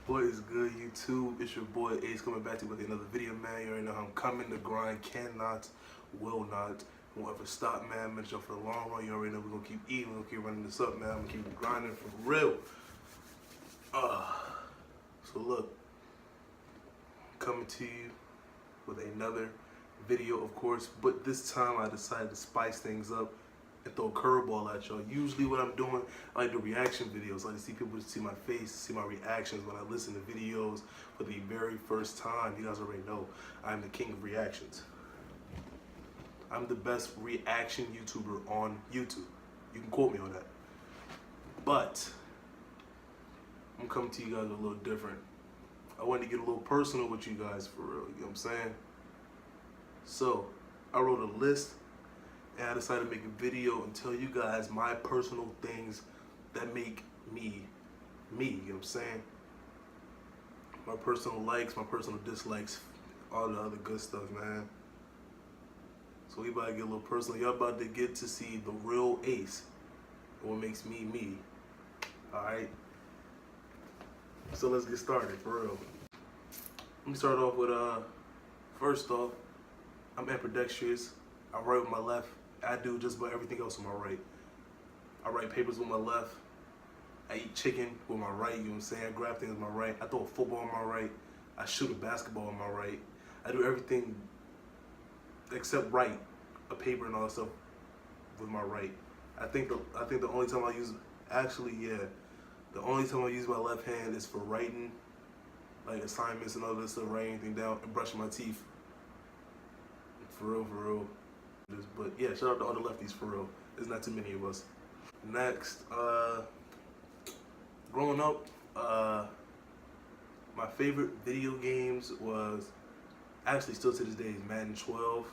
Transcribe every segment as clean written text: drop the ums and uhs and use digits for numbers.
What is good, YouTube? It's your boy Ace coming back to you with another video, man. You already know how I'm coming. The grind cannot, will not, won't ever stop, man. I'm for the long run. You already know we're gonna keep eating, we're gonna keep running this up, man. I'm gonna keep grinding for real. So look, coming to you with another video, of course, but this time I decided to spice things up and throw a curveball at y'all. Usually what I'm doing, I like to do reaction videos. I like to see people see my face, see my reactions when I listen to videos for the very first time. You guys already know I'm the king of reactions. I'm the best reaction YouTuber on YouTube. You can quote me on that. But I'm coming to you guys a little different. I wanted to get a little personal with you guys for real, you know what I'm saying? So I wrote a list and I decided to make a video and tell you guys my personal things that make me, you know what I'm saying? My personal likes, my personal dislikes, all the other good stuff, man. So we about to get a little personal. Y'all about to get to see the real Ace, what makes me, me. Alright? So let's get started, for real. Let me start off with, first off, I'm ambidextrous. I write with my left. I do just about everything else with my right. I write papers with my left. I eat chicken with my right, you know what I'm saying? I grab things with my right. I throw a football with my right. I shoot a basketball with my right. I do everything except write a paper and all that stuff with my right. I think the only time I use, the only time I use my left hand is for writing, like assignments and all this stuff, writing anything down and brushing my teeth. For real. But yeah, shout out to all the lefties, for real. There's not too many of us. Next, growing up, my favorite video games was, actually still to this day, is Madden 12,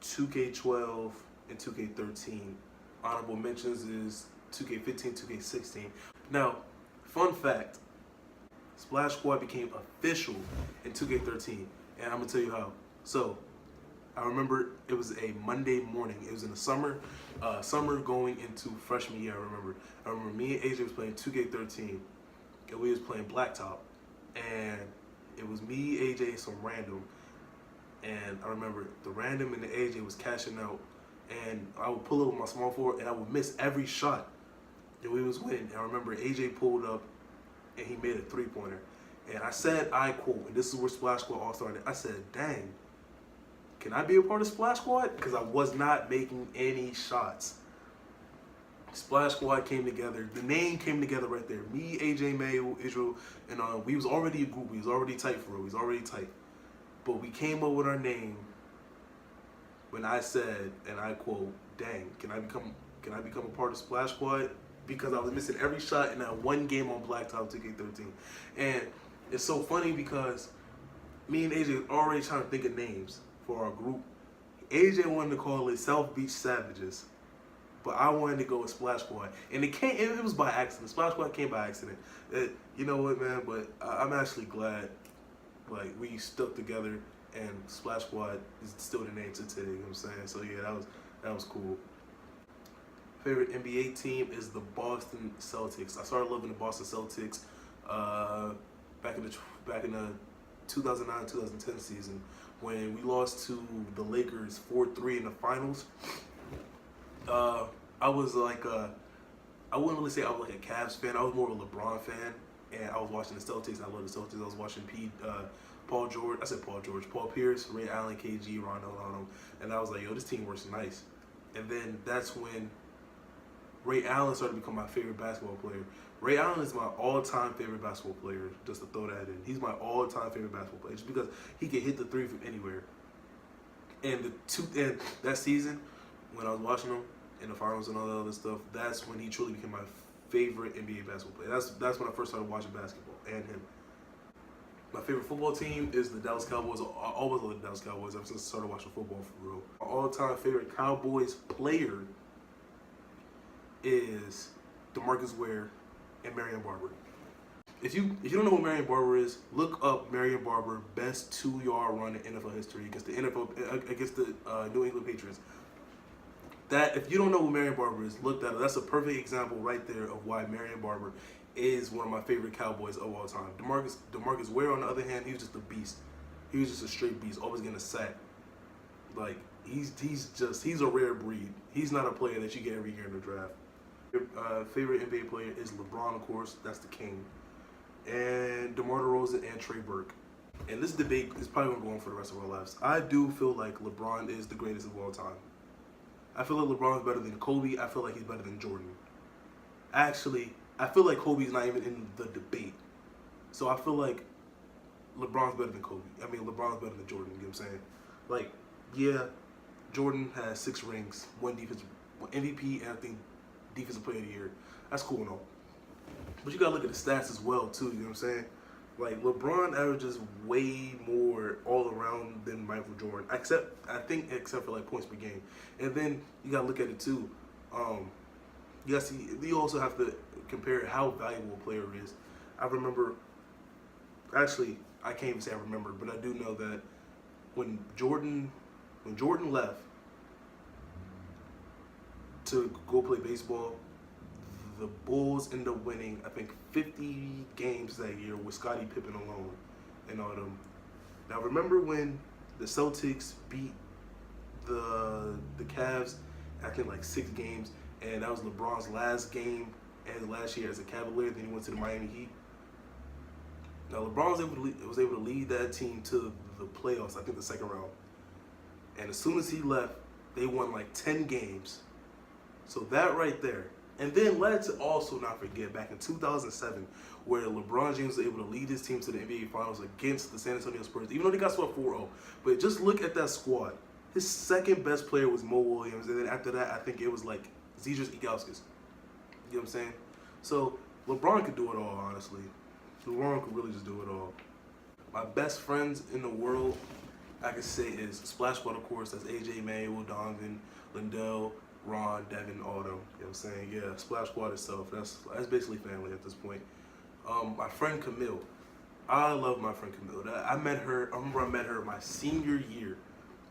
2K12, and 2K13. Honorable mentions is 2K15, 2K16. Now, fun fact, Splash Squad became official in 2K13, and I'm gonna tell you how. So, I remember it was a Monday morning. It was in the summer going into freshman year. I remember me and AJ was playing 2K13, and we was playing Blacktop, and it was me, AJ, and some random. And I remember the random and the AJ was cashing out, and I would pull up with my small forward, and I would miss every shot, and we was winning. And I remember AJ pulled up, and he made a three-pointer, and I said, I quote, and this is where Splash Squad all started. I said, dang. Can I be a part of Splash Squad? Because I was not making any shots. Splash Squad came together. The name came together right there. Me, AJ, May, Israel, and we was already a group. We was already tight for real. We was already tight. But we came up with our name when I said, and I quote, dang, can I become a part of Splash Squad? Because I was missing every shot in that one game on Blacktop 2K13. And it's so funny because me and AJ already trying to think of names for our group. AJ wanted to call it South Beach Savages, but I wanted to go with Splash Squad, and it was by accident. Splash Squad came by accident. You know what, man? But I'm actually glad, like, we stuck together, and Splash Squad is still the name to today. You know what I'm saying? So yeah, that was cool. Favorite NBA team is the Boston Celtics. I started loving the Boston Celtics back in the 2009-2010 season, when we lost to the Lakers 4-3 in the finals. I was like, I wouldn't really say I was like a Cavs fan. I was more of a LeBron fan, and I was watching the Celtics. I love the Celtics. I was watching Paul Pierce, Ray Allen, KG, Rondo, and I was like, yo, this team works nice. And then that's when Ray Allen started to become my favorite basketball player. Ray Allen is my all-time favorite basketball player, just to throw that in. He's my all-time favorite basketball player, just because he can hit the three from anywhere. And that season, when I was watching him in the finals and all that other stuff, that's when he truly became my favorite NBA basketball player. That's when I first started watching basketball, and him. My favorite football team is the Dallas Cowboys. I always loved the Dallas Cowboys ever since I started watching football for real. My all-time favorite Cowboys player is DeMarcus Ware and Marion Barber. If you don't know who Marion Barber is, look up Marion Barber, best 2-yard run in NFL history against the New England Patriots. That, if you don't know who Marion Barber is, look that up. That's a perfect example right there of why Marion Barber is one of my favorite Cowboys of all time. Demarcus Ware, on the other hand, he was just a beast. He was just a straight beast, always getting a sack. Like, he's a rare breed. He's not a player that you get every year in the draft. Favorite NBA player is LeBron, of course. That's the king. And DeMar DeRozan and Trey Burke. And this debate is probably going to go on for the rest of our lives. I do feel like LeBron is the greatest of all time. I feel like LeBron is better than Kobe. I feel like he's better than Jordan. Actually, I feel like Kobe's not even in the debate. So I feel like LeBron's better than Kobe. I mean, LeBron's better than Jordan, you know what I'm saying? Like, yeah, Jordan has 6 rings, 1 MVP, and I think Defensive Player of the Year. That's cool and all. But you gotta look at the stats as well, too, you know what I'm saying? Like, LeBron averages way more all around than Michael Jordan, except for like points per game. And then you gotta look at it too. You gotta see. You also have to compare how valuable a player is. I remember. Actually, I can't even say I remember, but I do know that when Jordan left to go play baseball, the Bulls ended up winning, I think, 50 games that year with Scottie Pippen alone and all them. Now, remember when the Celtics beat the Cavs, I think like 6 games, and that was LeBron's last game and last year as a Cavalier. Then he went to the Miami Heat. Now, LeBron was able to lead that team to the playoffs, I think the second round. And as soon as he left, they won like 10 games. So that right there. And then let's also not forget back in 2007, where LeBron James was able to lead his team to the NBA Finals against the San Antonio Spurs, even though they got swept 4-0. But just look at that squad. His second best player was Mo Williams, and then after that, I think it was like Zydrunas Ilgauskas. You know what I'm saying? So LeBron could do it all, honestly. LeBron could really just do it all. My best friends in the world, I could say, is Splash Squad, of course. That's AJ, Manuel, Donovan, Lindell, Ron, Devin, all them. You know what I'm saying? Yeah, Splash Squad itself. That's basically family at this point. My friend Camille. I love my friend Camille. I remember I met her my senior year.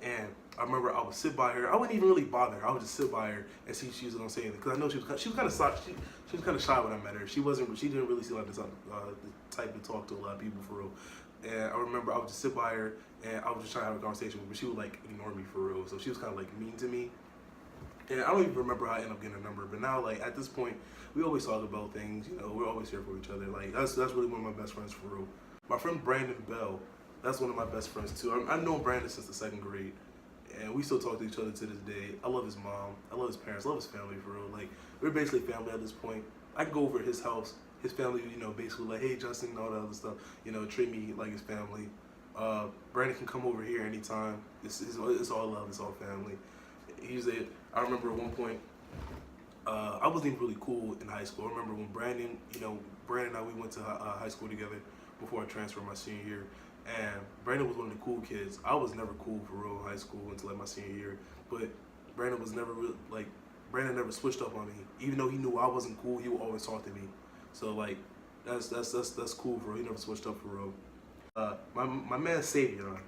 And I remember I would sit by her. I wouldn't even really bother her. I would just sit by her and see if she was gonna say anything. Because I know she was kind of shy. She was kind of shy when I met her. She didn't really seem like the type to talk to a lot of people for real. And I remember I would just sit by her and I would just try to have a conversation with her, but she would like ignore me for real. So she was kind of like mean to me. And I don't even remember how I ended up getting her number. But now, like, at this point, we always talk about things. You know, we're always here for each other. Like, that's really one of my best friends for real. My friend Brandon Bell, that's one of my best friends too. I've known Brandon since the 2nd grade. And we still talk to each other to this day. I love his mom. I love his parents. I love his family for real. Like, we're basically family at this point. I can go over to his house. His family, you know, basically like, hey, Justin, and all that other stuff. You know, treat me like his family. Brandon can come over here anytime. It's all love. It's all family. I remember at one point, I wasn't even really cool in high school. I remember when Brandon and I, we went to high school together before I transferred my senior year. And Brandon was one of the cool kids. I was never cool for real in high school until like my senior year. But Brandon was never really, like, Brandon never switched up on me. Even though he knew I wasn't cool, he would always talk to me. So like, that's cool for real. He never switched up for real. My man Savion.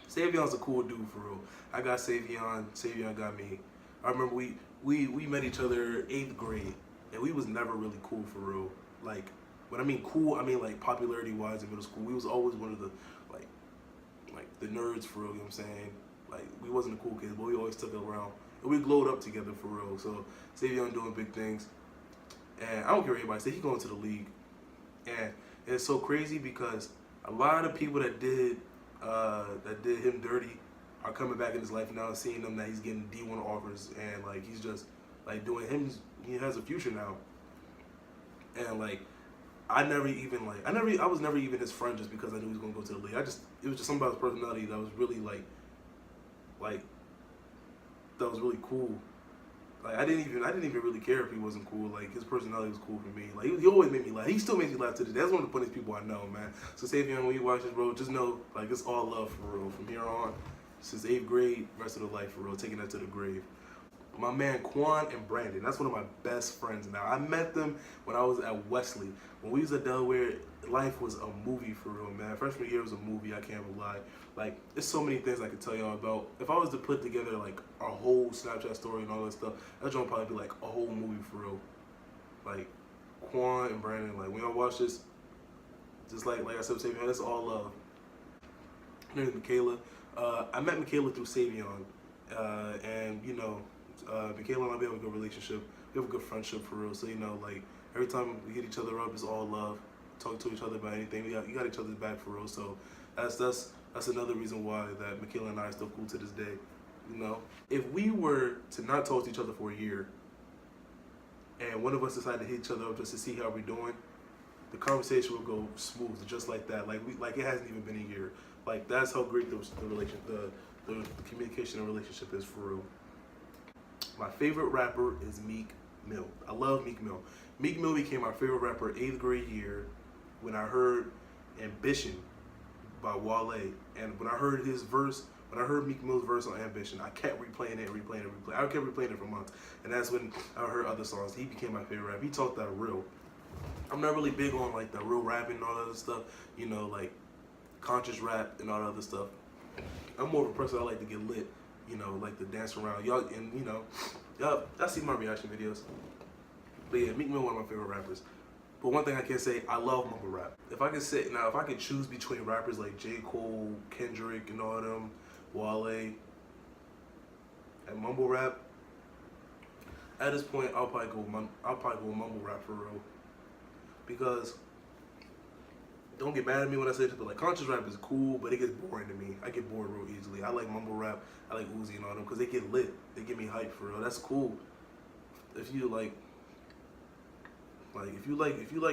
Savion's a cool dude for real. I got Savion. Savion got me. I remember we met each other 8th grade, and we was never really cool for real. Like, when I mean cool, I mean like popularity wise in middle school. We was always one of the like the nerds for real, you know what I'm saying? Like, we wasn't the cool kids, but we always took it around. And we glowed up together for real. So Savion doing big things. And I don't care what anybody say, he going to the league. And it's so crazy because a lot of people that did him dirty are coming back in his life now and seeing him that he's getting D1 offers, and like he's just like doing him. He has a future now. And like, I was never even his friend just because I knew he was gonna go to the league. It was just something about his personality that was really like that was really cool. Like, I didn't even really care if he wasn't cool. Like, his personality was cool for me. Like, he always made me laugh. He still makes me laugh to this day. That's one of the funniest people I know, man. So Savion, when you watch this, bro, just know, like, it's all love for real. From here on, since 8th grade, rest of the life for real, taking that to the grave. My man Quan and Brandon, that's one of my best friends now. I met them when I was at Wesley. When we was at Delaware, life was a movie for real, man. Freshman year was a movie, I can't lie. Like, there's so many things I could tell y'all about. If I was to put together like our whole Snapchat story and all that stuff, that joint would probably be like a whole movie for real. Like, Quan and Brandon, like when y'all watch this, just like I said, Savion, it's all love. Her name is Michaela. I met Michaela through Savion, and you know, Michaela and I, we have a good relationship. We have a good friendship for real. So you know, like every time we hit each other up, it's all love. Talk to each other about anything. You got each other's back for real. So that's another reason why that Michaela and I are still cool to this day. You know, if we were to not talk to each other for a year, and one of us decided to hit each other up just to see how we're doing, the conversation will go smooth, just like that. Like it hasn't even been a year. Like that's how great the communication and relationship is for real. My favorite rapper is Meek Mill. I love Meek Mill. Meek Mill became my favorite rapper 8th grade year when I heard Ambition by Wale. And when I heard his verse, when I heard Meek Mill's verse on Ambition, I kept replaying it. I kept replaying it for months. And that's when I heard other songs. He became my favorite rapper. He talked that real. I'm not really big on like the real rapping and all that other stuff, you know, like conscious rap and all that other stuff. I'm more of a person I like to get lit, you know, like to dance around. Y'all, and you know, y'all see my reaction videos. But yeah, Meek Mill, one of my favorite rappers. But one thing I can say, I love mumble rap. If I could choose between rappers like J. Cole, Kendrick, and all of them, Wale, and mumble rap, at this point, I'll probably go mumble rap for real. Because, don't get mad at me when I say this, but like conscious rap is cool, but it gets boring to me. I get bored real easily. I like mumble rap, I like Uzi and all them, because they get lit. They get me hyped for real. That's cool. If you like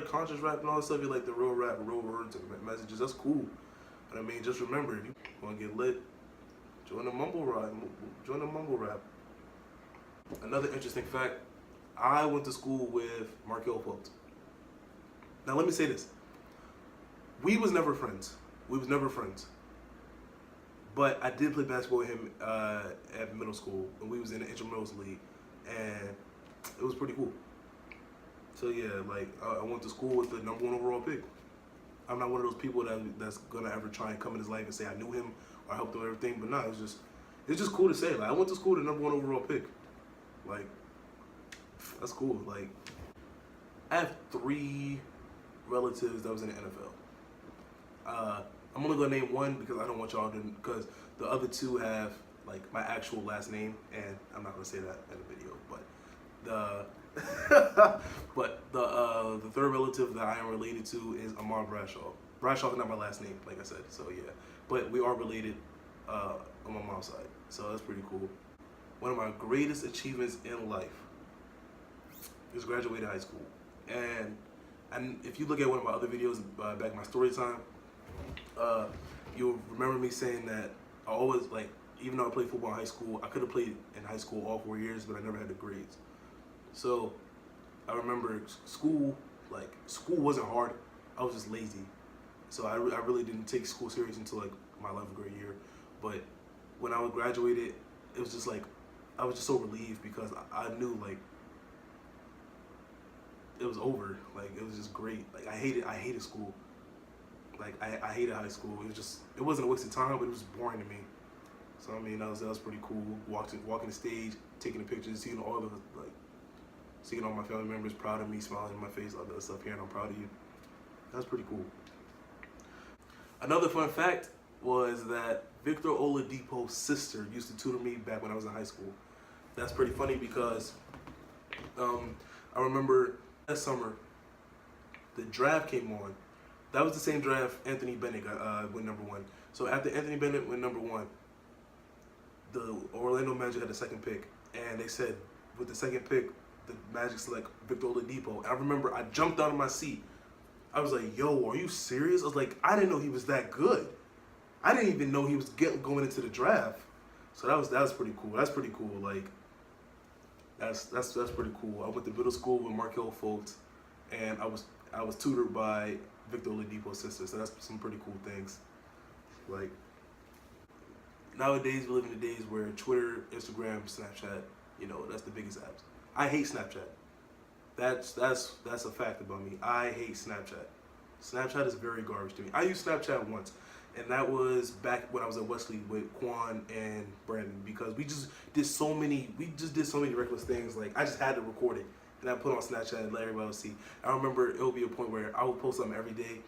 conscious rap and all that stuff, you like the real rap, real words and messages, that's cool. But I mean, just remember, if you want to get lit, join the mumble rap. Another interesting fact, I went to school with Markel Fultz. Now let me say this. We was never friends. But I did play basketball with him at middle school, and we was in the intramurals league, and it was pretty cool. So yeah, like I went to school with the #1 overall pick. I'm not one of those people that's gonna ever try and come in his life and say I knew him or I helped him with everything. But no, it's just cool to say. Like I went to school with the #1 overall pick. Like that's cool. Like I have 3 relatives that was in the NFL. I'm only gonna name one because I don't want y'all to, because the other 2 have like my actual last name, and I'm not gonna say that in the video. But the third relative that I am related to is Amar Bradshaw. Bradshaw is not my last name, like I said. So yeah, but we are related on my mom's side. So that's pretty cool. One of my greatest achievements in life is graduating high school. And if you look at one of my other videos back in my story time, you'll remember me saying that I always, like, even though I played football in high school, I could have played in high school all 4 years, but I never had the grades. So I remember school wasn't hard. I was just lazy. So I really didn't take school serious until like my 11th grade year. But when I graduated, it was just like, I was just so relieved because I knew like it was over. Like it was just great. Like I hated school. Like I hated high school. It wasn't a waste of time, but it was boring to me. So I mean that was pretty cool. Walking the stage, taking the pictures, seeing all my family members proud of me, smiling in my face, all that stuff, hearing I'm proud of you. That's pretty cool. Another fun fact was that Victor Oladipo's sister used to tutor me back when I was in high school. That's pretty funny because I remember that summer the draft came on. That was the same draft Anthony Bennett went #1. So after Anthony Bennett went #1, the Orlando Magic had the 2nd pick, and they said with the 2nd pick, the Magic select Victor Oladipo. And I remember I jumped out of my seat. I was like, "Yo, are you serious?" I was like, "I didn't know he was that good. I didn't even know he was going into the draft." So that was pretty cool. That's pretty cool. Like that's pretty cool. I went to middle school with Markel Fultz, and I was tutored by Victor Oladipo's sister. So that's some pretty cool things. Like nowadays, we live in the days where Twitter, Instagram, Snapchat, you know, that's the biggest apps. I hate Snapchat. That's a fact about me. I hate Snapchat. Snapchat is very garbage to me. I used Snapchat once, and that was back when I was at Wesley with Quan and Brandon, because we just did so many reckless things. Like I just had to record it, and I put on Snapchat and let everybody else see. I remember it would be a point where I would post something every day,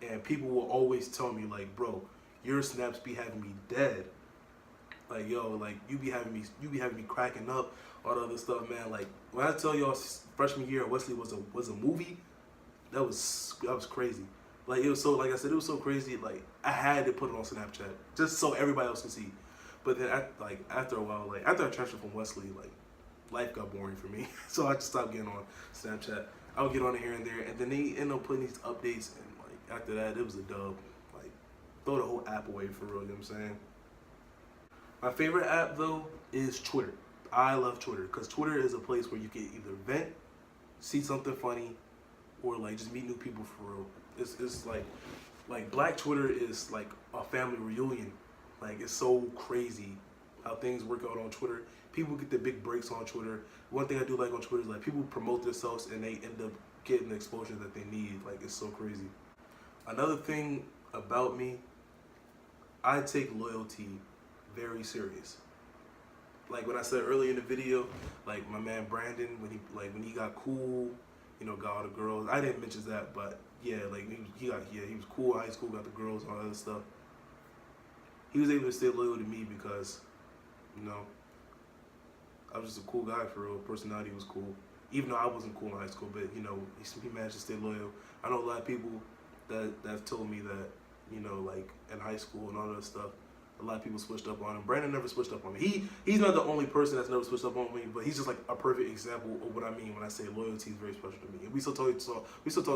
and people will always tell me like, bro, your snaps be having me dead. Like, yo, like you be having me cracking up, all the other stuff, man. Like when I tell y'all freshman year at Wesley was a movie, that was crazy. Like it was so, like I said, it was so crazy. Like I had to put it on Snapchat just so everybody else could see. But then after a while, like after I transferred from Wesley, like life got boring for me, so I just stopped getting on Snapchat. I would get on it here and there, and then they end up putting these updates, and like after that, it was a dub. Like throw the whole app away for real. You know what I'm saying? My favorite app though is Twitter. I love Twitter because Twitter is a place where you can either vent, see something funny, or like just meet new people for real. It's like Black Twitter is like a family reunion. Like it's so crazy how things work out on Twitter. People get the big breaks on Twitter. One thing I do like on Twitter is like people promote themselves and they end up getting the exposure that they need. Like it's so crazy. Another thing about me, I take loyalty very serious. Like when I said earlier in the video, like my man Brandon, when he got cool, you know, got all the girls. I didn't mention that, but yeah, like he was cool, high school, got the girls, all that other stuff. He was able to stay loyal to me because, you know, I was just a cool guy for real. Personality was cool. Even though I wasn't cool in high school, but you know, he managed to stay loyal. I know a lot of people that have told me that, you know, like in high school and all that stuff, a lot of people switched up on him. Brandon never switched up on me. He's not the only person that's never switched up on me, but he's just like a perfect example of what I mean when I say loyalty is very special to me. And we still talk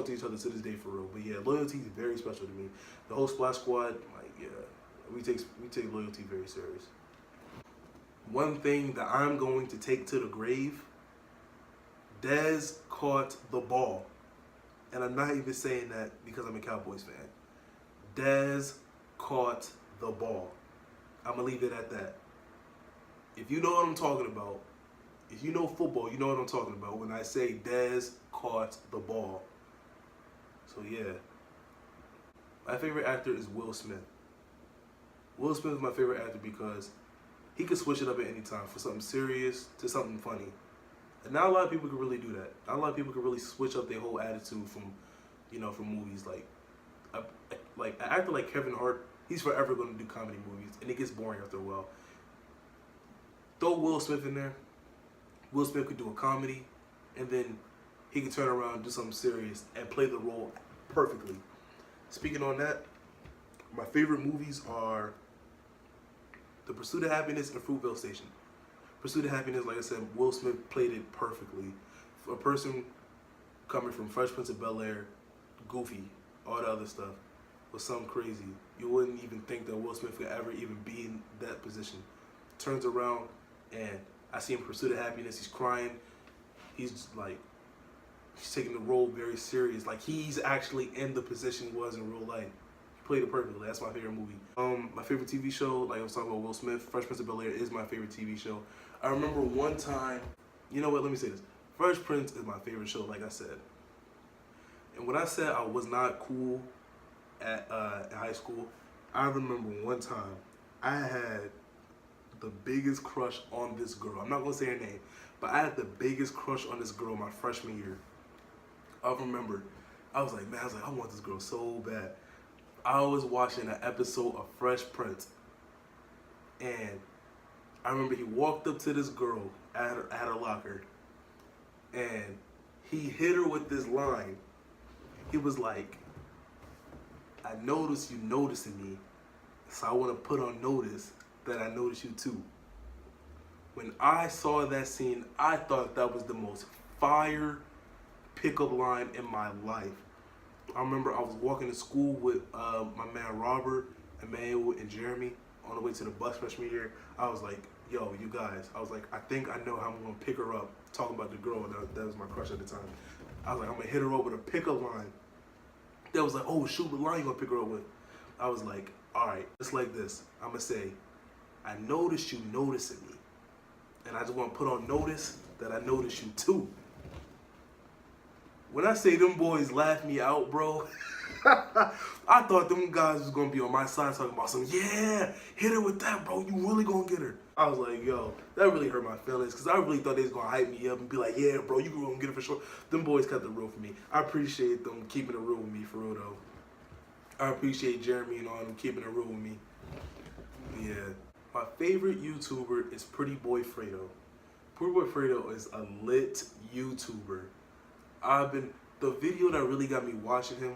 to each other to this day for real. But yeah, loyalty is very special to me. The whole Splash Squad, like yeah, we take loyalty very serious. One thing that I'm going to take to the grave, Dez caught the ball. And I'm not even saying that because I'm a Cowboys fan. Dez caught the ball. I'm going to leave it at that. If you know what I'm talking about, if you know football, you know what I'm talking about when I say Dez caught the ball. So yeah. My favorite actor is Will Smith. Will Smith is my favorite actor because he could switch it up at any time for something serious to something funny. And not a lot of people can really do that. Not a lot of people can really switch up their whole attitude from, you know, from movies. Like an actor like Kevin Hart, he's forever going to do comedy movies, and it gets boring after a while. Throw Will Smith in there. Will Smith could do a comedy, and then he could turn around and do something serious and play the role perfectly. Speaking on that, my favorite movies are The Pursuit of Happiness and Fruitvale Station. Pursuit of Happiness, like I said, Will Smith played it perfectly. For a person coming from Fresh Prince of Bel-Air, Goofy, all the other stuff, was something crazy. You wouldn't even think that Will Smith could ever even be in that position. Turns around, and I see him in Pursuit of Happiness. He's crying. He's taking the role very serious. Like he's actually in the position he was in real life. He played it perfectly. That's my favorite movie. My favorite TV show, like I was talking about Will Smith, Fresh Prince of Bel-Air is my favorite TV show. I remember one time, you know what, let me say this. Fresh Prince is my favorite show, like I said. And when I said I was not cool at high school, I remember one time I had the biggest crush on this girl. I'm not gonna say her name, but I had the biggest crush on this girl my freshman year. I remember, I was like, I want this girl so bad. I was watching an episode of Fresh Prince, and I remember he walked up to this girl at her locker, and he hit her with this line. He was like, I noticed you noticing me, so I want to put on notice that I noticed you too. When I saw that scene, I thought that was the most fire pickup line in my life. I remember I was walking to school with my man Robert, Emmanuel, and Jeremy on the way to the bus freshman year. I was like, yo, you guys, I was like, I think I know how I'm going to pick her up. Talking about the girl, that was my crush at the time. I was like, I'm going to hit her up with a pickup line. That was like, oh, shoot, what line you going to pick her up with? I was like, all right, just like this. I'm going to say, I noticed you noticing me. And I just want to put on notice that I noticed you too. When I say them boys laughed me out, bro, I thought them guys was going to be on my side talking about some, yeah, hit her with that, bro. You really going to get her. I was like, yo, that really hurt my feelings because I really thought they was gonna hype me up and be like, yeah, bro, you gonna get it for sure. Them boys cut the real for me. I appreciate them keeping it real with me, for real though. I appreciate Jeremy and all them keeping it real with me. Yeah, my favorite YouTuber is Pretty Boy Fredo. Pretty Boy Fredo is a lit YouTuber. The video that really got me watching him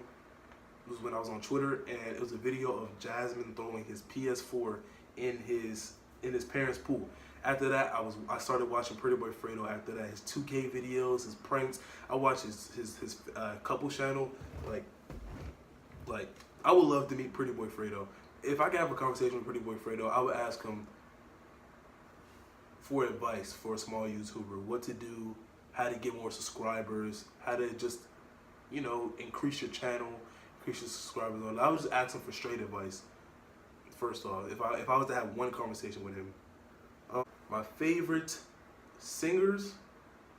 was when I was on Twitter, and it was a video of Jasmine throwing his PS4 in his parents' pool. After that, I started watching Pretty Boy Fredo. After that, his 2K videos, his pranks. I watched his couple channel. Like I would love to meet Pretty Boy Fredo. If I could have a conversation with Pretty Boy Fredo, I would ask him for advice for a small YouTuber, what to do, how to get more subscribers, how to just, you know, increase your channel, increase your subscribers. I would just ask him for straight advice. First off, if I was to have one conversation with him. My favorite singers,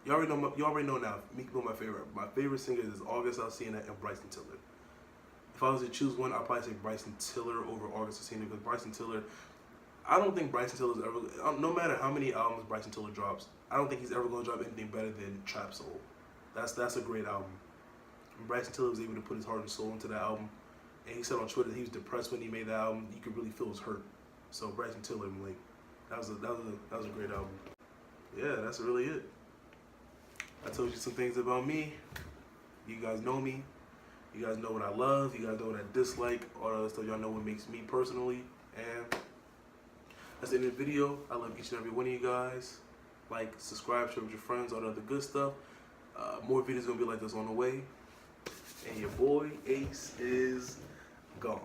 you already know now. Me know my favorite. My favorite singers is August Alsina and Bryson Tiller. If I was to choose one, I'd probably say Bryson Tiller over August Alsina, because Bryson Tiller, I don't think Bryson Tiller's ever, no matter how many albums Bryson Tiller drops, I don't think he's ever going to drop anything better than Trap Soul. That's a great album. And Bryson Tiller was able to put his heart and soul into that album. And he said on Twitter that he was depressed when he made the album. You could really feel his hurt. So Bryson Tiller, like, that was a great album. Yeah, that's really it. I told you some things about me. You guys know me. You guys know what I love. You guys know what I dislike. All that other stuff. Y'all know what makes me personally. And that's the end of the video. I love each and every one of you guys. Like, subscribe, share with your friends, all the other good stuff. More videos gonna be like this on the way. And your boy Ace is gone.